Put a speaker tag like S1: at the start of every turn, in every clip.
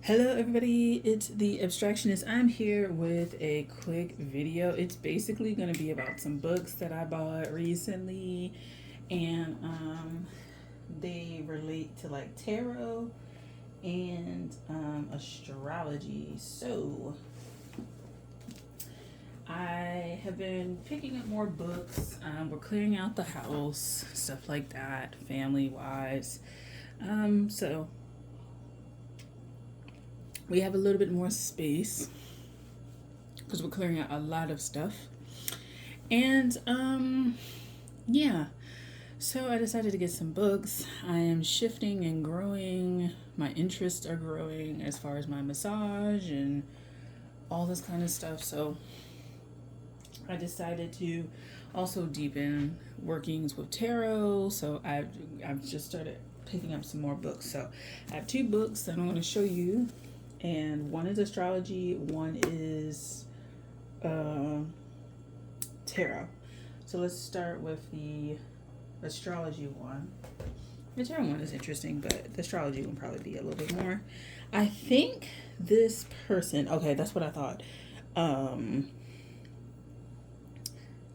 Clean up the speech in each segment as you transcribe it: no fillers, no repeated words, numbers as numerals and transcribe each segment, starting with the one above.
S1: Hello everybody, it's the Abstractionist. I'm here with a quick video. It's basically going to be about some books that I bought recently, and they relate to like tarot and astrology. So I have been picking up more books. We're clearing out the house, stuff like that, family wise. So we have a little bit more space because we're clearing out a lot of stuff. And yeah. So I decided to get some books. I am shifting and growing. My interests are growing as far as my massage and all this kind of stuff. So I decided to also deepen workings with tarot. So I've just started picking up some more books. So I have two books that I'm going to show you, and one is astrology, one is tarot. So let's start with the astrology one. The tarot one is interesting, but the astrology one probably be a little bit more. I think this person, okay, that's what I thought,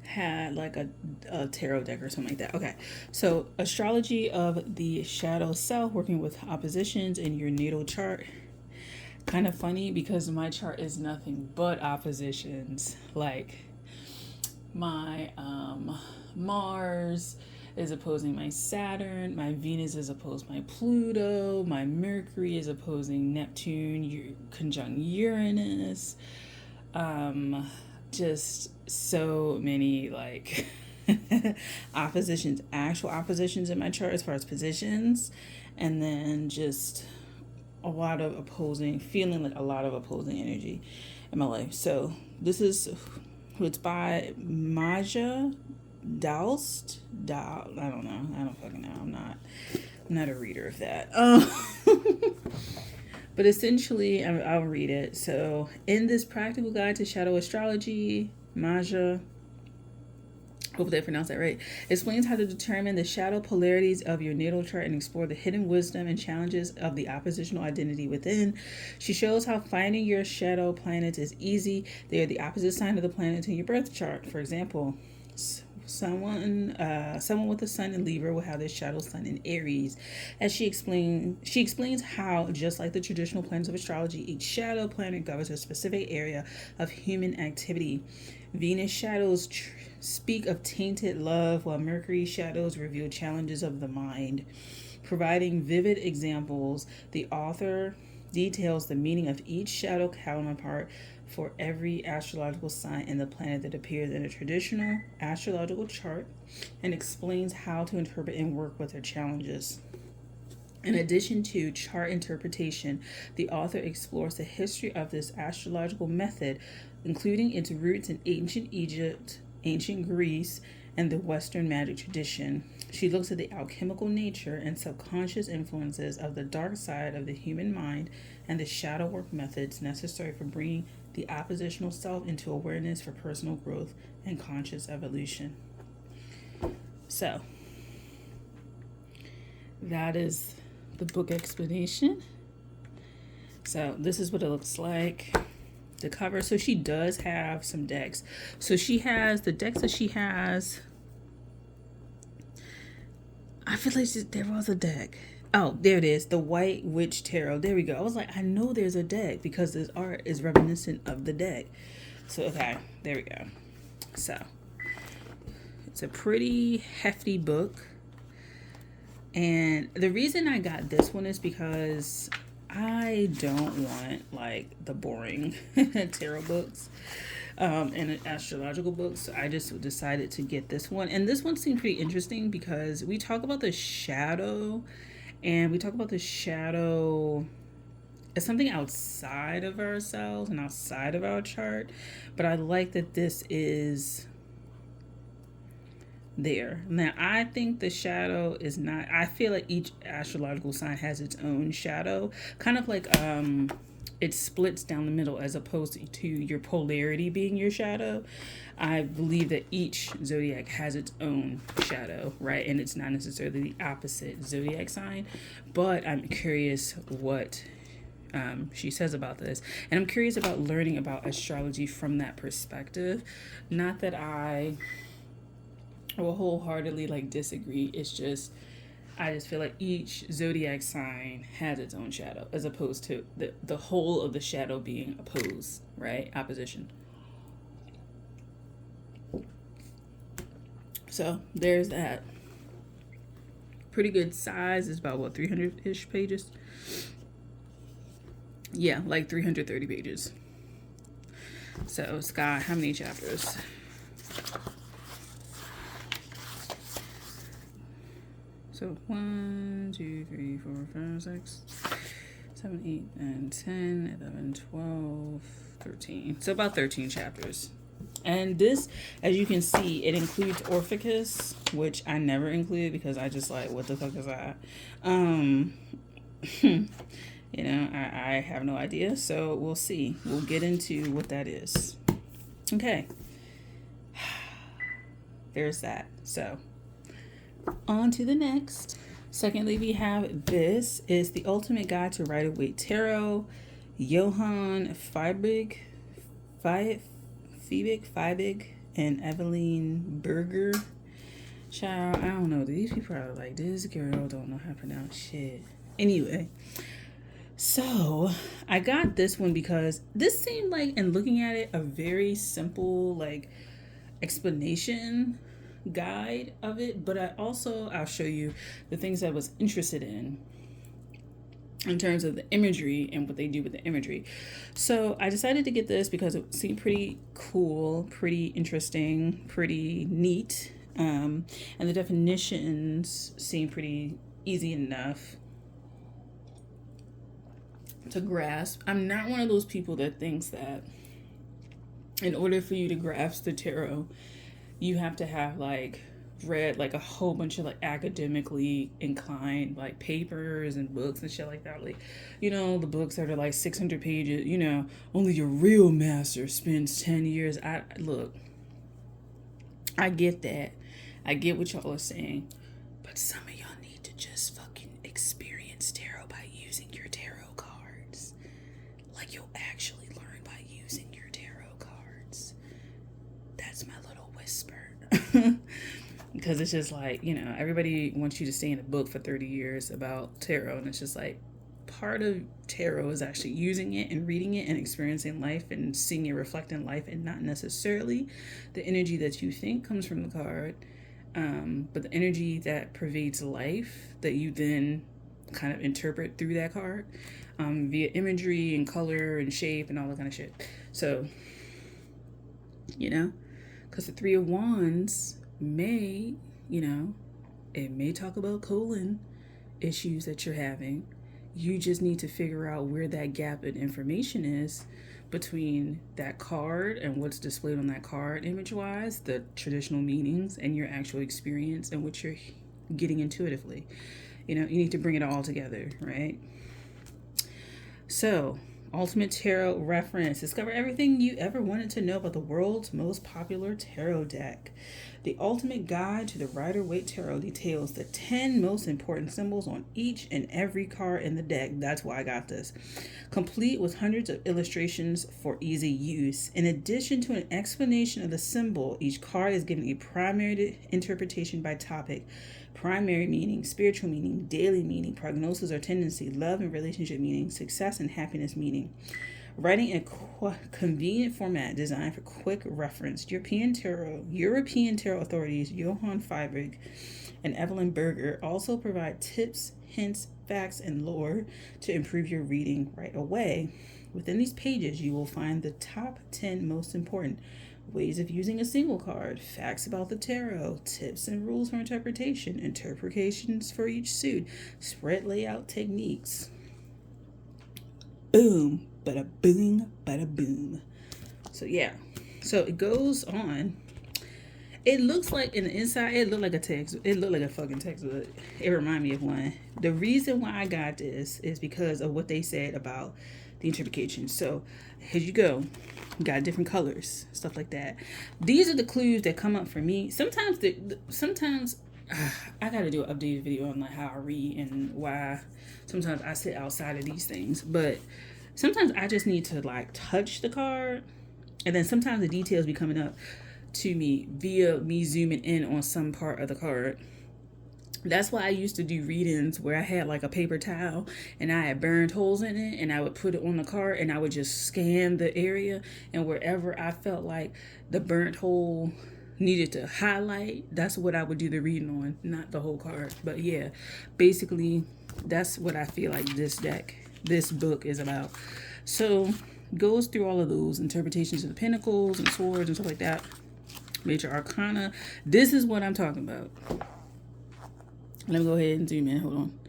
S1: had like a tarot deck or something like that. Okay, so astrology of the shadow self, working with oppositions in your natal chart. Kind of funny because my chart is nothing but oppositions. Like my Mars is opposing my Saturn, my Venus is opposed my Pluto, my Mercury is opposing Neptune, conjunct Uranus. Just so many like oppositions, actual oppositions in my chart as far as positions, and then just a lot of opposing, feeling like a lot of opposing energy in my life. So this is who it's by Maja Dalst. I don't know. I don't fucking know. I'm not a reader of that. But essentially, I'll read it. So, in this practical guide to shadow astrology, Maja, hopefully I pronounced that right, explains how to determine the shadow polarities of your natal chart and explore the hidden wisdom and challenges of the oppositional identity within. She shows how finding your shadow planets is easy. They are the opposite sign of the planet in your birth chart. For example, someone with a sun in Libra will have their shadow sun in Aries. As she explains how, just like the traditional planets of astrology, each shadow planet governs a specific area of human activity. Venus shadows speak of tainted love, while Mercury shadows reveal challenges of the mind. Providing vivid examples, the author details the meaning of each shadow counterpart for every astrological sign and the planet that appears in a traditional astrological chart, and explains how to interpret and work with their challenges. In addition to chart interpretation, the author explores the history of this astrological method, including its roots in ancient Egypt, ancient Greece, and the Western magic tradition. She looks at the alchemical nature and subconscious influences of the dark side of the human mind and the shadow work methods necessary for bringing the oppositional self into awareness for personal growth and conscious evolution. So, that is the book explanation. So, this is what it looks like. The cover. So she does have some decks. So she has the decks that she has. I feel like there was a deck. Oh, there it is. The White Witch Tarot. There we go. I was like, I know there's a deck because this art is reminiscent of the deck. So, okay. There we go. So, it's a pretty hefty book. And the reason I got this one is because I don't want like the boring tarot books and astrological books. So I just decided to get this one. And this one seemed pretty interesting because we talk about the shadow, and we talk about the shadow as something outside of ourselves and outside of our chart. But I like that this is there. Now, I think the shadow is not, I feel like each astrological sign has its own shadow, kind of like it splits down the middle as opposed to your polarity being your shadow. I believe that each zodiac has its own shadow, right? And it's not necessarily the opposite zodiac sign, but I'm curious what she says about this. And I'm curious about learning about astrology from that perspective. Not that I will wholeheartedly like disagree. It's just I just feel like each zodiac sign has its own shadow, as opposed to the whole of the shadow being opposed, right? Opposition. So there's that. Pretty good size. It's about what, 300-ish pages? Yeah, like 330 pages. So Scott, how many chapters? So 1, 2, 3, 4, 5, 6, 7, 8, 9, 10, 11, 12, 13. So about 13 chapters. And this, as you can see, it includes Orpheus, which I never include because I just like, what the fuck is that? You know, I have no idea. So we'll see. We'll get into what that is. Okay. There's that. So on to the next. Secondly, we have this is the Ultimate Guide to Rider-Waite Tarot. Johann Fiebig, and Evelyn Berger. Child, I don't know. These people are like, this girl don't know how to pronounce shit. Anyway, so I got this one because this seemed like, in looking at it, a very simple like explanation guide of it. But I'll show you the things I was interested in terms of the imagery and what they do with the imagery. So I decided to get this because it seemed pretty cool, pretty interesting, pretty neat. And the definitions seem pretty easy enough to grasp. I'm not one of those people that thinks that in order for you to grasp the tarot, you have to have like read like a whole bunch of like academically inclined like papers and books and shit like that. Like, you know, the books that are like 600 pages, you know, only your real master spends 10 years. Look, I get that. I get what y'all are saying. But some of y'all need to just fucking experience tarot by using your tarot cards. Like, you'll actually learn by using your tarot cards. That's my little whisper. Because it's just like, you know, everybody wants you to stay in a book for 30 years about tarot. And it's just like, part of tarot is actually using it and reading it and experiencing life and seeing it reflect in life, and not necessarily the energy that you think comes from the card, but the energy that pervades life that you then kind of interpret through that card, via imagery and color and shape and all that kind of shit. So, you know, because the Three of Wands may, you know, it may talk about colon issues that you're having. You just need to figure out where that gap in information is between that card and what's displayed on that card image-wise, the traditional meanings, and your actual experience and what you're getting intuitively. You know, you need to bring it all together, right? So, Ultimate Tarot Reference. Discover everything you ever wanted to know about the world's most popular tarot deck. The Ultimate Guide to the Rider-Waite Tarot details the 10 most important symbols on each and every card in the deck. That's why I got this. Complete with hundreds of illustrations for easy use. In addition to an explanation of the symbol, each card is given a primary interpretation by topic. Primary meaning, spiritual meaning, daily meaning, prognosis or tendency, love and relationship meaning, success and happiness meaning. Writing in a convenient format designed for quick reference. European Tarot authorities Johann Fiebig and Evelyn Berger also provide tips, hints, facts, and lore to improve your reading right away. Within these pages, you will find the top 10 most important ways of using a single card, facts about the tarot, tips and rules for interpretation, interpretations for each suit, spread layout techniques. Boom, bada boom, bada boom. So yeah, so it goes on. It looks like in the inside, it looked like a text. It looked like a fucking text, but it reminded me of one. The reason why I got this is because of what they said about the interpretation. So here you go. You got different colors, stuff like that. These are the clues that come up for me. Sometimes I gotta do an updated video on like how I read and why sometimes I sit outside of these things. But sometimes I just need to like touch the card, and then sometimes the details be coming up to me via me zooming in on some part of the card. That's why I used to do readings where I had like a paper towel and I had burned holes in it, and I would put it on the card and I would just scan the area, and wherever I felt like the burnt hole needed to highlight, that's what I would do the reading on, not the whole card. But yeah, basically that's what I feel like this book is about. So goes through all of those interpretations of the pentacles and swords and stuff like that. Major arcana. This is what I'm talking about. Let me go ahead and zoom in. Hold on.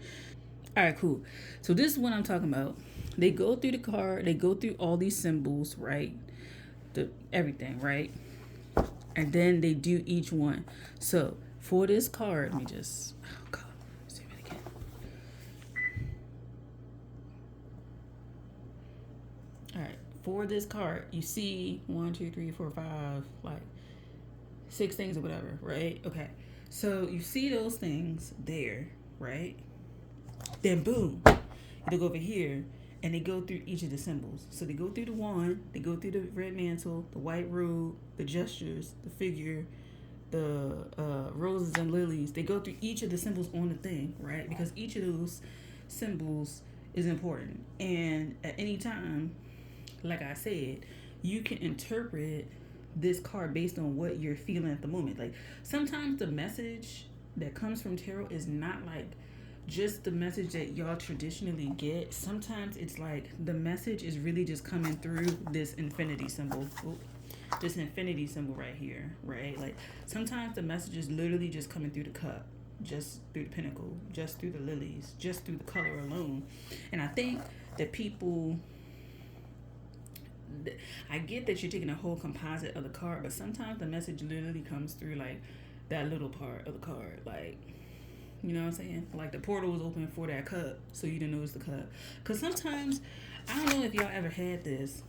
S1: All right, cool. So this is what I'm talking about. They go through the card. They go through all these symbols, right? Everything, right? And then they do each one. So for this card, let me just, oh God, zoom in again. All right, for this card, you see 1, 2, 3, 4, 5, like 6 things or whatever, right? Okay. So you see those things there, right? Then boom, they go over here and they go through each of the symbols. So they go through the wand, they go through the red mantle, the white robe, the gestures, the figure, the roses and lilies. They go through each of the symbols on the thing, right? Because each of those symbols is important. And at any time, like I said, you can interpret this card based on what you're feeling at the moment. Like sometimes the message that comes from tarot is not like just the message that y'all traditionally get. Sometimes it's like the message is really just coming through this infinity symbol. This infinity symbol right here, right? Like sometimes the message is literally just coming through the cup, just through the pinnacle, just through the lilies, just through the color alone. And I think that people, I get that you're taking a whole composite of the card, but sometimes the message literally comes through like that little part of the card. Like, you know what I'm saying? Like the portal was open for that cup, so you didn't notice the cup. Because sometimes, I don't know if y'all ever had this.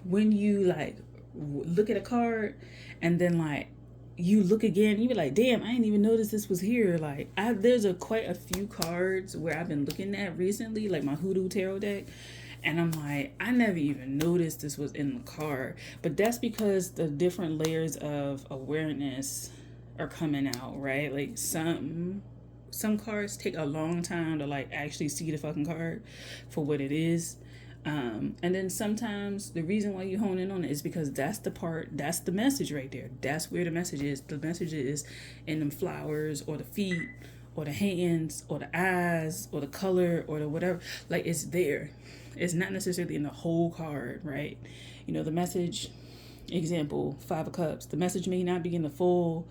S1: When you like look at a card and then like you look again, you be like, damn, I didn't even notice this was here. Like there's quite a few cards where I've been looking at recently, like my Hoodoo tarot deck, and I'm like, I never even noticed this was in the card. But that's because the different layers of awareness are coming out, right? Like some cards take a long time to like actually see the fucking card for what it is. And then sometimes the reason why you hone in on it is because that's the message right there. That's where the message is. The message is in them flowers or the feet or the hands or the eyes or the color or the whatever. Like it's there. It's not necessarily in the whole card, right? You know, the message, example, 5 of Cups. The message may not be in the full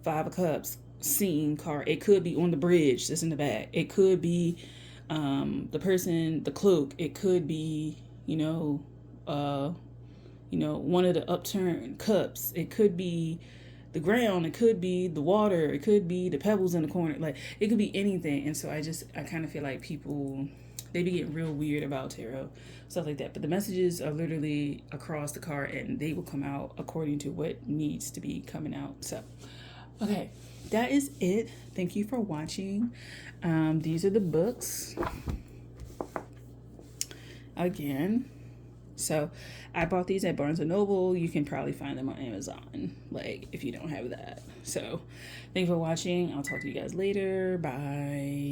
S1: 5 of Cups scene card. It could be on the bridge that's in the back. It could be the person, the cloak. It could be, one of the upturned cups. It could be the ground. It could be the water. It could be the pebbles in the corner. Like it could be anything. And so I kind of feel like people, they be getting real weird about tarot, stuff like that. But the messages are literally across the card, and they will come out according to what needs to be coming out. So, okay, that is it. Thank you for watching. These are the books. Again. So I bought these at Barnes & Noble. You can probably find them on Amazon, like if you don't have that. So thank you for watching. I'll talk to you guys later. Bye.